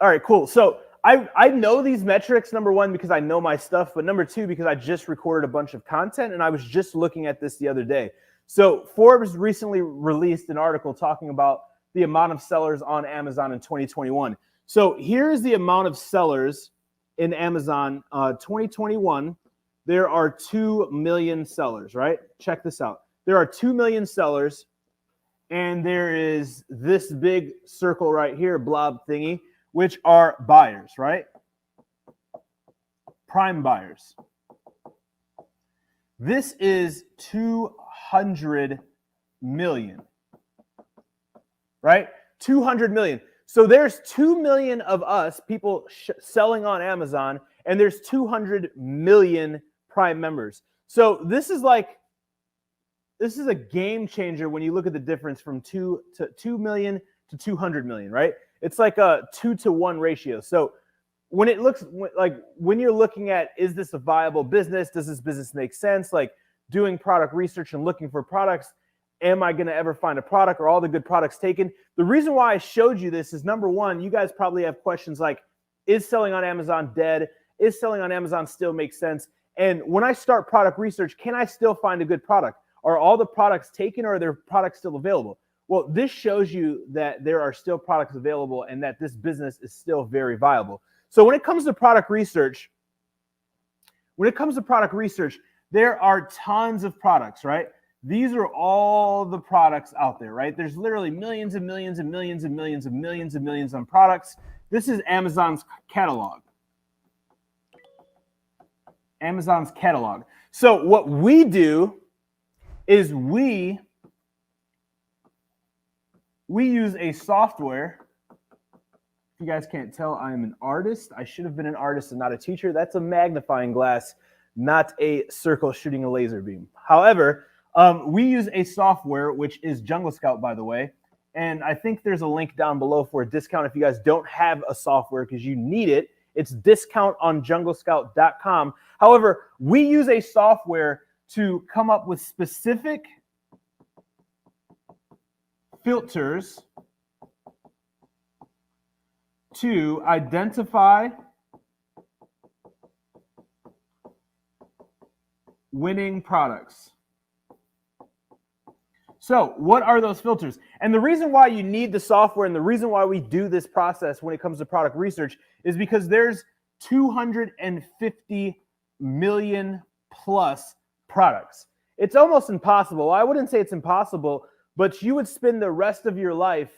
All right, cool. So I know these metrics, number one, because I know my stuff, but number two, because I just recorded a bunch of content and I was just looking at this the other day. So Forbes recently released an article talking about the amount of sellers on Amazon in 2021. So here's the amount of sellers in Amazon 2021. There are 2 million sellers, right? Check this out. There are 2 million sellers, and there is this big circle right here, blob thingy, which are buyers, right? Prime buyers. This is 200 million, right? 200 million. So there's 2 million of us, people selling on Amazon, and there's 200 million Prime members. So this is a game changer when you look at the difference from 2 million to 200 million, right? It's like a 2-to-1 ratio. So when you're looking at, is this a viable business? Does this business make sense? Like doing product research and looking for products, am I going to ever find a product? Or all the good products taken? The reason why I showed you this is, number one, you guys probably have questions like, is selling on Amazon dead? Is selling on Amazon still make sense? And when I start product research, can I still find a good product? Are all the products taken, or are there products still available? Well, this shows you that there are still products available and that this business is still very viable. So when it comes to product research, there are tons of products, right? These are all the products out there, right? There's literally millions and millions and millions and millions and millions and millions of products. This is Amazon's catalog. Amazon's catalog. So what we do is we use a software. If you guys can't tell, I am an artist. I should have been an artist and not a teacher. That's a magnifying glass, not a circle shooting a laser beam. However, we use a software, which is Jungle Scout, by the way. And I think there's a link down below for a discount if you guys don't have a software because you need it. It's discount on junglescout.com. However, we use a software to come up with specific filters to identify winning products. So what are those filters? And the reason why you need the software and the reason why we do this process when it comes to product research is because there's 250 million plus products. It's almost impossible. I wouldn't say it's impossible, but you would spend the rest of your life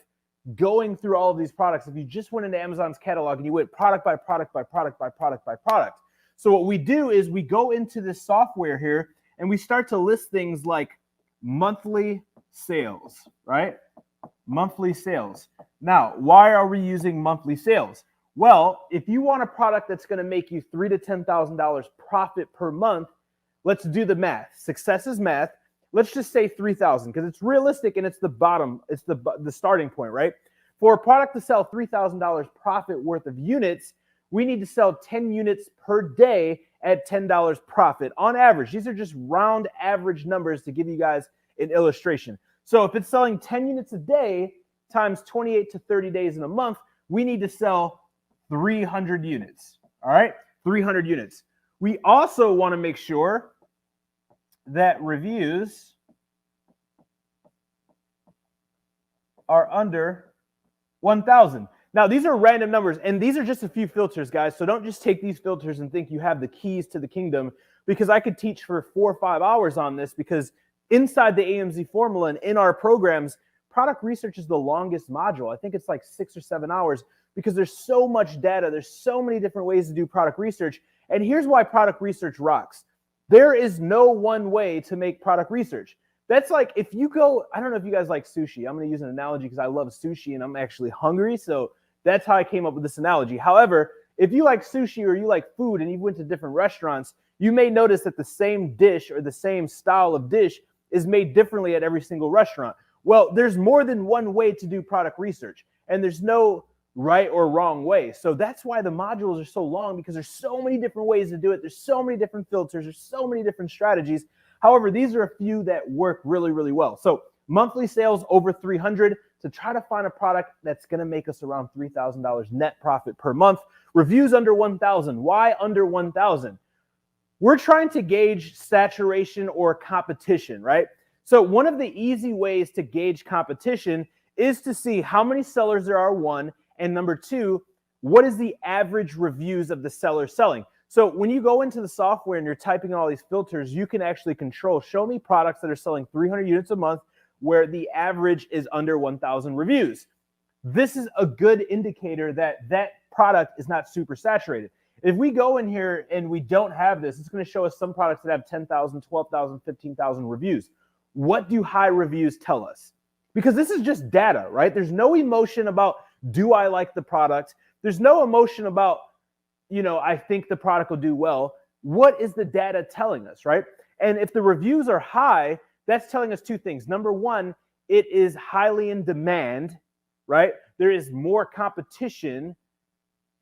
going through all of these products if you just went into Amazon's catalog and you went product by product by product by product by product. So what we do is we go into this software here and we start to list things like monthly sales, right? Monthly sales. Now, why are we using monthly sales? Well, if you want a product that's going to make you $3,000 to $10,000 profit per month, let's do the math. Success is math. Let's just say 3,000 because it's realistic and it's the bottom, it's the starting point, right? For a product to sell $3,000 profit worth of units, we need to sell 10 units per day at $10 profit on average. These are just round average numbers to give you guys an illustration. So if it's selling 10 units a day times 28 to 30 days in a month, we need to sell 300 units, all right? 300 units. We also want to make sure that reviews are under 1,000. Now, these are random numbers, and these are just a few filters, guys. So don't just take these filters and think you have the keys to the kingdom, because I could teach for 4 or 5 hours on this, because inside the AMZ formula and in our programs, product research is the longest module. I think it's like 6 or 7 hours because there's so much data. There's so many different ways to do product research. And here's why product research rocks. There is no one way to make product research. That's like if you go, I don't know if you guys like sushi. I'm going to use an analogy because I love sushi and I'm actually hungry. So that's how I came up with this analogy. However, if you like sushi or you like food and you went to different restaurants, you may notice that the same dish or the same style of dish is made differently at every single restaurant. Well, there's more than one way to do product research, and there's no right or wrong way. So that's why the modules are so long, because there's so many different ways to do it. There's so many different filters. There's so many different strategies. However, these are a few that work really, really well. So monthly sales over 300 to try to find a product that's going to make us around $3,000 net profit per month. Reviews under 1,000. Why under 1,000? We're trying to gauge saturation or competition, right? So one of the easy ways to gauge competition is to see how many sellers there are, one, and number two, what is the average reviews of the seller selling? So when you go into the software and you're typing in all these filters, you can actually control, show me products that are selling 300 units a month where the average is under 1,000 reviews. This is a good indicator that that product is not super saturated. If we go in here and we don't have this, it's going to show us some products that have 10,000, 12,000, 15,000 reviews. What do high reviews tell us? Because this is just data, right? There's no emotion about, do I like the product? There's no emotion about, I think the product will do well. What is the data telling us, right? And if the reviews are high, that's telling us two things. Number one, it is highly in demand, right? There is more competition,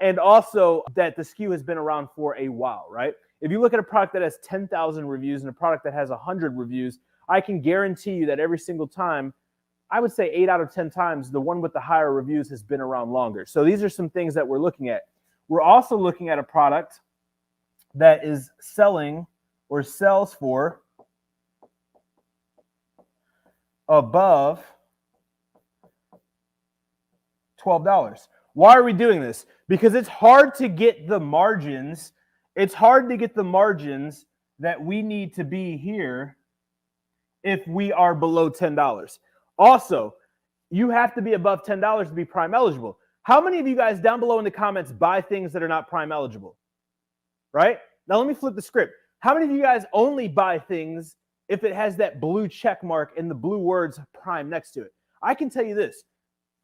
and also that the SKU has been around for a while, right? If you look at a product that has 10,000 reviews and a product that has 100 reviews, I can guarantee you that every single time, I would say 8 out of 10 times, the one with the higher reviews has been around longer. So these are some things that we're looking at. We're also looking at a product that is selling or sells for above $12. Why are we doing this? Because it's hard to get the margins. It's hard to get the margins that we need to be here if we are below $10. Also, you have to be above $10 to be Prime eligible. How many of you guys down below in the comments buy things that are not Prime eligible? Right? Now let me flip the script. How many of you guys only buy things if it has that blue check mark and the blue words Prime next to it? I can tell you this.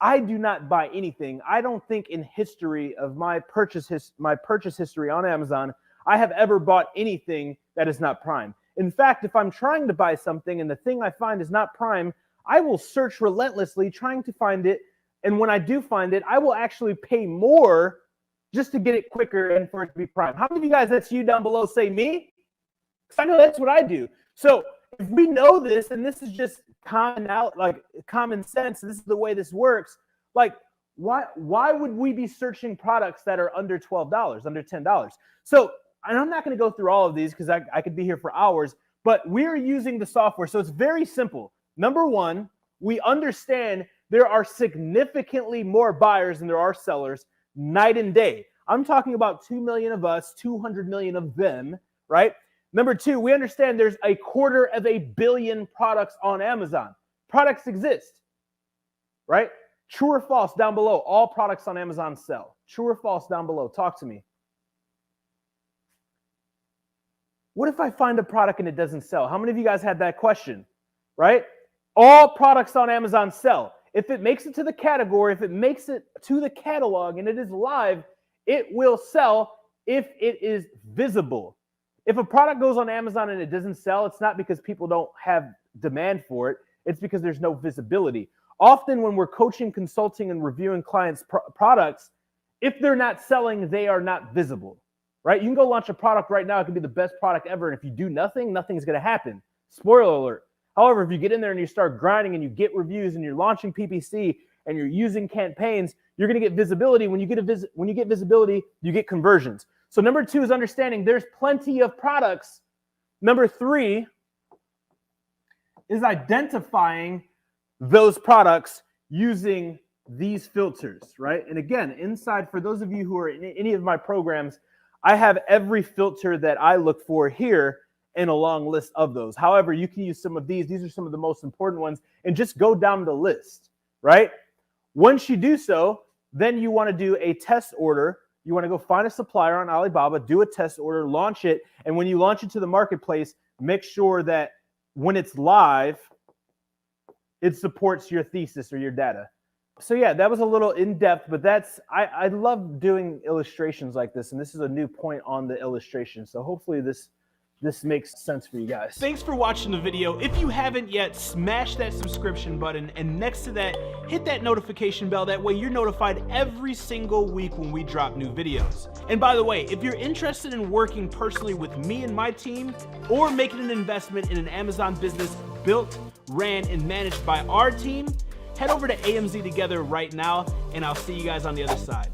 I do not buy anything. I don't think in history of my purchase history on Amazon, I have ever bought anything that is not Prime. In fact, if I'm trying to buy something and the thing I find is not Prime, I will search relentlessly trying to find it. And when I do find it, I will actually pay more just to get it quicker and for it to be Prime. How many of you guys, that's you down below, say me? Because I know that's what I do. So if we know this, and this is just common sense, this is the way this works, like why would we be searching products that are under $12, under $10? So, and I'm not going to go through all of these because I could be here for hours, but we're using the software. So it's very simple. Number one, we understand there are significantly more buyers than there are sellers night and day. I'm talking about 2 million of us, 200 million of them, right? Number two, we understand there's 250 million products on Amazon. Products exist, right? True or false down below, all products on Amazon sell. True or false down below, talk to me. What if I find a product and it doesn't sell? How many of you guys had that question, right? All products on Amazon sell. If it makes it to the category, if it makes it to the catalog and it is live, it will sell if it is visible. If a product goes on Amazon and it doesn't sell, it's not because people don't have demand for it. It's because there's no visibility. Often when we're coaching, consulting, and reviewing clients' products, if they're not selling, they are not visible, right? You can go launch a product right now. It could be the best product ever. And if you do nothing, nothing's going to happen. Spoiler alert. However, if you get in there and you start grinding and you get reviews and you're launching PPC and you're using campaigns, you're going to get visibility. When you get visibility, you get conversions. So number two is understanding there's plenty of products. Number three is identifying those products using these filters, right? And again, inside, for those of you who are in any of my programs, I have every filter that I look for here in a long list of those. However, you can use some of these. These are some of the most important ones, and just go down the list, right? Once you do so, then you want to do a test order. You want to go find a supplier on Alibaba, do a test order, launch it, and when you launch it to the marketplace, make sure that when it's live, it supports your thesis or your data. So yeah, that was a little in-depth, but I love doing illustrations like this, and this is a new point on the illustration. So hopefully this this makes sense for you guys. Thanks for watching the video. If you haven't yet, smash that subscription button, and next to that, hit that notification bell. That way you're notified every single week when we drop new videos. And by the way, if you're interested in working personally with me and my team, or making an investment in an Amazon business built, ran, and managed by our team, head over to AMZ Together right now, and I'll see you guys on the other side.